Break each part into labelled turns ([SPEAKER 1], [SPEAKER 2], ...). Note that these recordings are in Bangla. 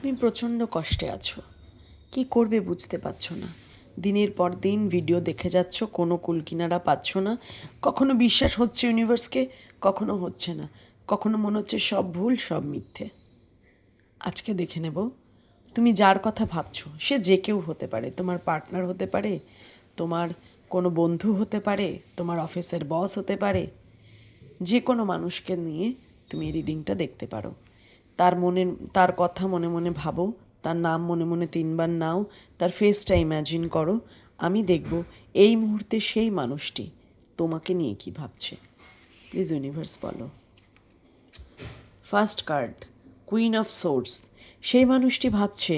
[SPEAKER 1] তুমি প্রচণ্ড কষ্টে আছো, কি করবে বুঝতে পারছো না। দিনের পর দিন ভিডিও দেখে যাচ্ছ, কোনো কুলকিনারা পাচ্ছ না। কখনো বিশ্বাস হচ্ছে ইউনিভার্সকে, কখনো হচ্ছে না। কখনো মনে হচ্ছে সব ভুল, সব মিথ্যে। আজকে দেখে নেব তুমি যার কথা ভাবছো, সে যে কেউ হতে পারে। তোমার পার্টনার হতে পারে, তোমার কোনো বন্ধু হতে পারে, তোমার অফিসের বস হতে পারে। যে কোনো মানুষকে নিয়ে তুমি রিডিংটা দেখতে পারো। তার কথা মনে মনে ভাবো, তার নাম মনে মনে 3বার নাও, তার ফেসটা ইম্যাজিন করো। আমি দেখব এই মুহূর্তে সেই মানুষটি তোমাকে নিয়ে কি ভাবছে। প্লিজ ইউনিভার্স বলো। First card, queen of swords. সেই মানুষটি ভাবছে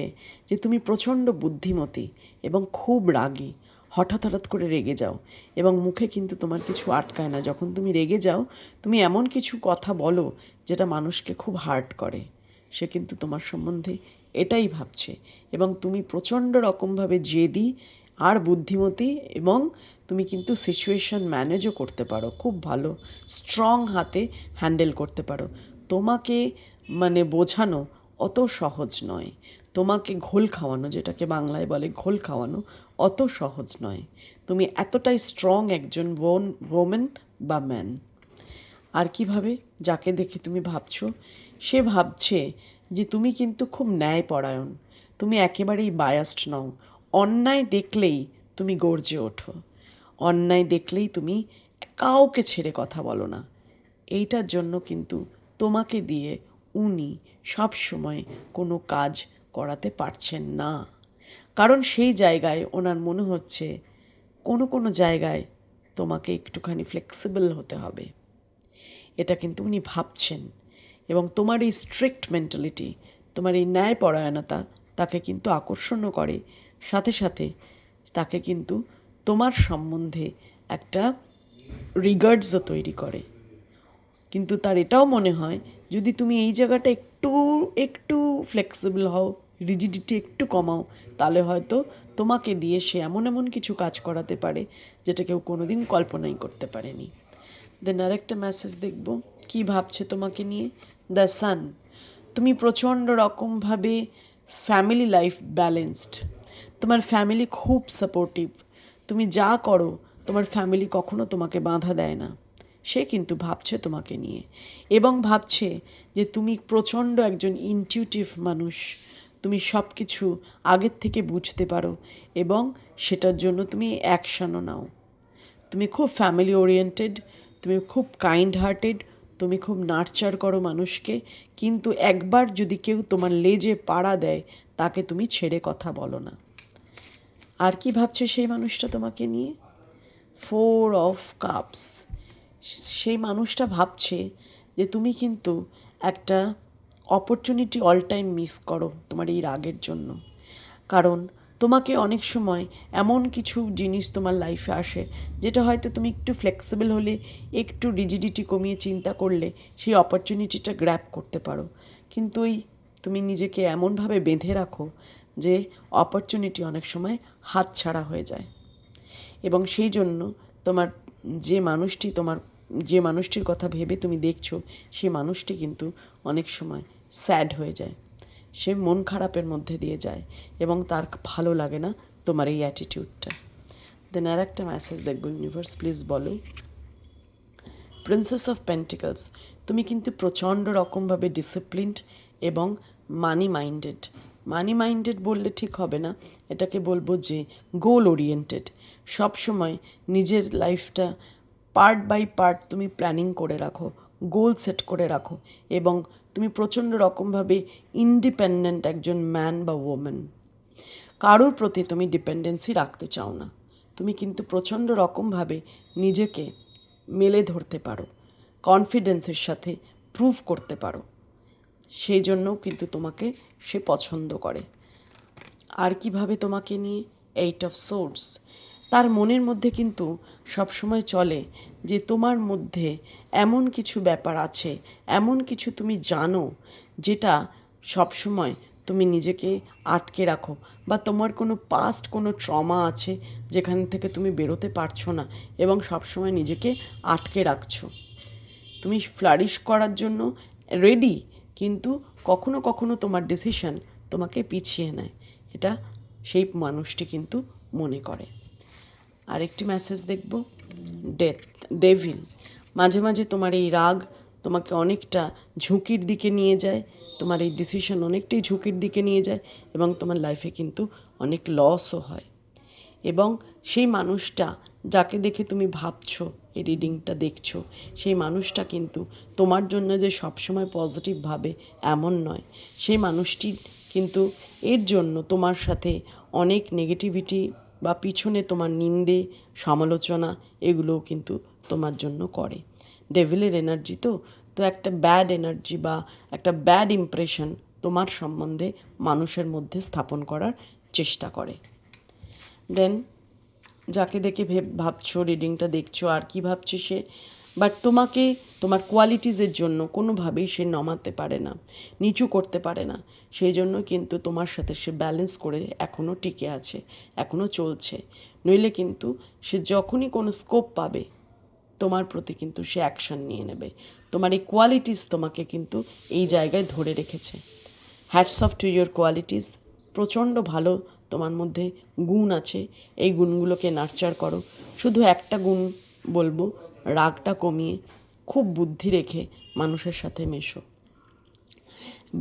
[SPEAKER 1] যে তুমি প্রচণ্ড বুদ্ধিমতী এবং খুব রাগী। হঠাৎ হঠাৎ করে রেগে যাও এবং মুখে কিন্তু তোমার কিছু আটকায় না। যখন তুমি রেগে যাও, তুমি এমন কিছু কথা বলো যেটা মানুষকে খুব হার্ট করে। সে কিন্তু তোমার সম্বন্ধে এটাই ভাবছে এবং তুমি প্রচণ্ড রকমভাবে জেদি আর বুদ্ধিমতী, এবং তুমি কিন্তু সিচুয়েশন ম্যানেজও করতে পারো খুব ভালো, স্ট্রং হাতে হ্যান্ডেল করতে পারো। তোমাকে বোঝানো অত সহজ নয়, তোমাকে ঘোল খাওয়ানো, যেটাকে বাংলায় বলে ঘোল খাওয়ানো, অত সহজ নয়। তুমি এতটাই স্ট্রং একজন ওমেন বা ম্যান। আর কিভাবে যাকে দেখে তুমি ভাবছো, সে ভাবছে যে তুমি কিন্তু খুব ন্যায়পরায়ণ, তুমি একেবারেই বায়াসড নও। অন্যায় দেখলেই তুমি গর্জে ওঠো, অন্যায় দেখলেই তুমি কাউকে ছেড়ে কথা বলো না। এইটার জন্য কিন্তু তোমাকে দিয়ে উনি সব সময় কোনো কাজ করাতে পারছেন না, কারণ সেই জায়গায় ওনার মনে হচ্ছে কোনো জায়গায় তোমাকে একটুখানি ফ্লেক্সিবল হতে হবে। এটা কিন্তু উনি ভাবছেন, এবং তোমার এই স্ট্রিক্ট মেন্টালিটি, তোমার এই ন্যায়পরায়ণতা তাকে কিন্তু আকর্ষণও করে। সাথে সাথে তাকে কিন্তু তোমার সম্বন্ধে একটা রিগার্ডসও তৈরি করে। কিন্তু তার এটাও মনে হয় যদি তুমি এই জায়গাটা একটু একটু ফ্লেক্সিবল হও, রিজিডিটি একটু কমাও, তাহলে হয়তো তোমাকে দিয়ে সে এমন এমন কিছু কাজ করাতে পারে যেটা কেউ কোনোদিন কল্পনাই করতে পারেনি। দেন আরেকটা মেসেজ দেখব কি ভাবছে তোমাকে নিয়ে। The sun. তুমি প্রচণ্ড রকমভাবে ফ্যামিলি লাইফ ব্যালেন্সড, তোমার ফ্যামিলি খুব সাপোর্টিভ। তুমি যা করো তোমার ফ্যামিলি কখনো তোমাকে বাধা দেয় না। সে কিন্তু ভাবছে তোমাকে নিয়ে, এবং ভাবছে যে তুমি প্রচণ্ড একজন ইনটিউটিভ মানুষ। তুমি সব কিছু আগের থেকে বুঝতে পারো এবং সেটার জন্য তুমি অ্যাকশনও নাও। তুমি খুব ফ্যামিলি ওরিয়েন্টেড, তুমি খুব কাইন্ড হার্টেড, তুমি খুব নার্চার করো মানুষকে, কিন্তু একবার যদি কেউ তোমার লেজে পাড়া দেয় তাকে তুমি ছেড়ে কথা বলো না। আর কি ভাবছে সেই মানুষটা তোমাকে নিয়ে? 4 অফ কাপস। সেই মানুষটা ভাবছে যে তুমি কিন্তু একটা অপরচুনিটি অল টাইম মিস করো তোমার এই রাগের জন্য, কারণ তোমাকে অনেক সময় এমন কিছু জিনিস তোমার লাইফে আসে যেটা হয়তো তুমি একটু ফ্লেক্সিবল হলে, একটু রিজিডিটি কমিয়ে চিন্তা করলে সেই অপরচুনিটিটা গ্র্যাব করতে পারো। কিন্তু তুমি নিজেকে এমনভাবে বেঁধে রাখো যে অপরচুনিটি অনেক সময় হাতছাড়া হয়ে যায়, এবং সেই জন্য তোমার যে মানুষটির কথা ভেবে তুমি দেখছো, সেই মানুষটি কিন্তু অনেক সময় স্যাড হয়ে যায়, সে মন খারাপের মধ্যে দিয়ে যায় এবং তার ভালো লাগে না তোমার এই অ্যাটিটিউডটা। দেন আর একটা মেসেজ দেখবো ইউনিভার্স, প্লিজ বলো। Princess of pentacles. তুমি কিন্তু প্রচণ্ড রকমভাবে ডিসিপ্লিনড এবং মানি মাইন্ডেড বললে ঠিক হবে না, এটাকে বলবো যে গোল ওরিয়েন্টেড। সবসময় নিজের লাইফটা পার্ট বাই পার্ট তুমি প্ল্যানিং করে রাখো, গোল সেট করে রাখো, এবং তুমি প্রচণ্ড রকমভাবে ইন্ডিপেন্ডেন্ট একজন ম্যান বা ওম্যান। কারোর প্রতি তুমি ডিপেন্ডেন্সি রাখতে চাও না। তুমি কিন্তু প্রচণ্ড রকমভাবে নিজেকে মেলে ধরতে পারো, কনফিডেন্সের সাথে প্রুভ করতে পারো, সেই জন্যও কিন্তু তোমাকে সে পছন্দ করে। আর কিভাবে তোমাকে নিয়ে? 8 অফ সোর্ডস। তার মনের মধ্যে কিন্তু সবসময় চলে যে তোমার মধ্যে এমন কিছু ব্যাপার আছে, এমন কিছু তুমি জানো যেটা সবসময় তুমি নিজেকে আটকে রাখো, বা তোমার কোনো পাস্ট কোনো ট্রমা আছে যেখান থেকে তুমি বেরোতে পারছো না এবং সবসময় নিজেকে আটকে রাখছো। তুমি ফ্লারিশ করার জন্য রেডি, কিন্তু কখনো কখনো তোমার ডিসিশন তোমাকে পিছিয়ে নেয়, এটা সেই মানুষটি কিন্তু মনে করে। আরেকটি মেসেজ দেখব, ডেথ, ডেভিল। মাঝে মাঝে তোমার এই রাগ তোমাকে অনেকটা ঝুঁকির দিকে নিয়ে যায়, তোমার এই ডিসিশন অনেকটাই ঝুঁকির দিকে নিয়ে যায় এবং তোমার লাইফে কিন্তু অনেক লসও হয়। এবং সেই মানুষটা যাকে দেখে তুমি ভাবছো, এই রিডিংটা দেখছো, সেই মানুষটা কিন্তু তোমার জন্য যে সবসময় পজিটিভ ভাবে এমন নয়। সেই মানুষটি কিন্তু এর জন্য তোমার সাথে অনেক নেগেটিভিটি বা পিছনে তোমার নিন্দে সমালোচনা এগুলোও কিন্তু তোমার জন্য করে। ডেভিলের এনার্জি তো একটা ব্যাড এনার্জি বা একটা ব্যাড ইমপ্রেশন তোমার সম্বন্ধে মানুষের মধ্যে স্থাপন করার চেষ্টা করে। দেন যাকে দেখে ভাবছো, রিডিংটা দেখছো, আর কি ভাবছে সে, বাট তোমাকে তোমার কোয়ালিটিসের জন্য কোনোভাবেই সে নমাতে পারে না, নিচু করতে পারে না। সেই জন্য কিন্তু তোমার সাথে সে ব্যালেন্স করে এখনও টিকে আছে, এখনও চলছে। নইলে কিন্তু সে যখনই কোনো স্কোপ পাবে তোমার প্রতি কিন্তু সে অ্যাকশান নিয়ে নেবে। তোমার এই কোয়ালিটিস তোমাকে কিন্তু এই জায়গায় ধরে রেখেছে। Hats off to your qualities. প্রচণ্ড ভালো তোমার মধ্যে গুণ আছে, এই গুণগুলোকে নার্চার করো। শুধু একটা গুণ বলবো, রাগটা কমিয়ে খুব বুদ্ধি রেখে মানুষের সাথে মেশো।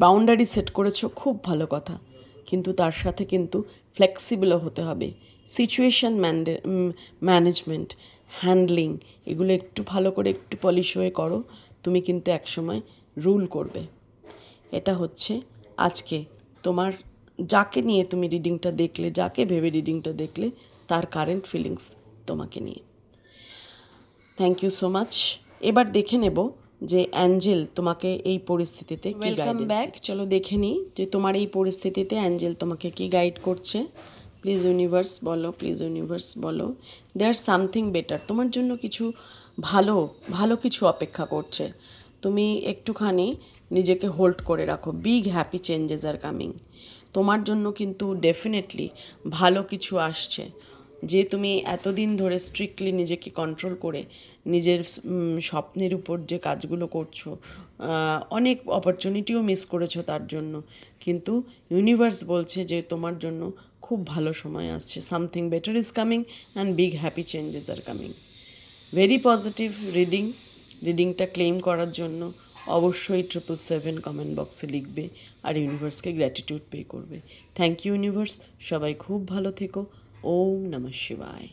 [SPEAKER 1] বাউন্ডারি সেট করেছো, খুব ভালো কথা, কিন্তু তার সাথে কিন্তু ফ্লেক্সিবলও হতে হবে। সিচুয়েশান ম্যানেজমেন্ট, হ্যান্ডলিং, এগুলো একটু ভালো করে একটু পলিশ হয়ে করো, তুমি কিন্তু একসময় রুল করবে। এটা হচ্ছে আজকে তোমার, যাকে নিয়ে তুমি রিডিংটা দেখলে, যাকে ভেবে রিডিংটা দেখলে, তার কারেন্ট ফিলিংস তোমাকে নিয়ে। Thank you so much. এবার দেখে নেব যে অ্যাঞ্জেল তোমাকে এই পরিস্থিতিতে কি গাইড। Welcome back. চলো দেখে নিই যে তোমার এই পরিস্থিতিতে অ্যাঞ্জেল তোমাকে কি গাইড করছে। প্লিজ ইউনিভার্স বলো, প্লিজ ইউনিভার্স বলো। দেয়ার সামথিং বেটার, তোমার জন্য কিছু ভালো ভালো কিছু অপেক্ষা করছে। তুমি একটুখানি নিজেকে হোল্ড করে রাখো। Big happy changes are coming. তোমার জন্য কিন্তু ডেফিনেটলি ভালো কিছু আসছে। যে তুমি এতদিন ধরে স্ট্রিক্টলি নিজেকে কন্ট্রোল করে নিজের স্বপ্নের উপর যে কাজগুলো করছো, অনেক অপরচুনিটিও মিস করেছো তার জন্য, কিন্তু ইউনিভার্স বলছে যে তোমার জন্য খুব ভালো সময় আসছে। Something better is coming and big happy changes are coming. Very positive reading. রিডিংটা ক্লেম করার জন্য অবশ্যই 777 কমেন্ট বক্সে লিখবে আর ইউনিভার্সকে গ্র্যাটিটিউড পে করবে। Thank you universe. সবাই খুব ভালো থেকো। ওম নমঃ শিবায়।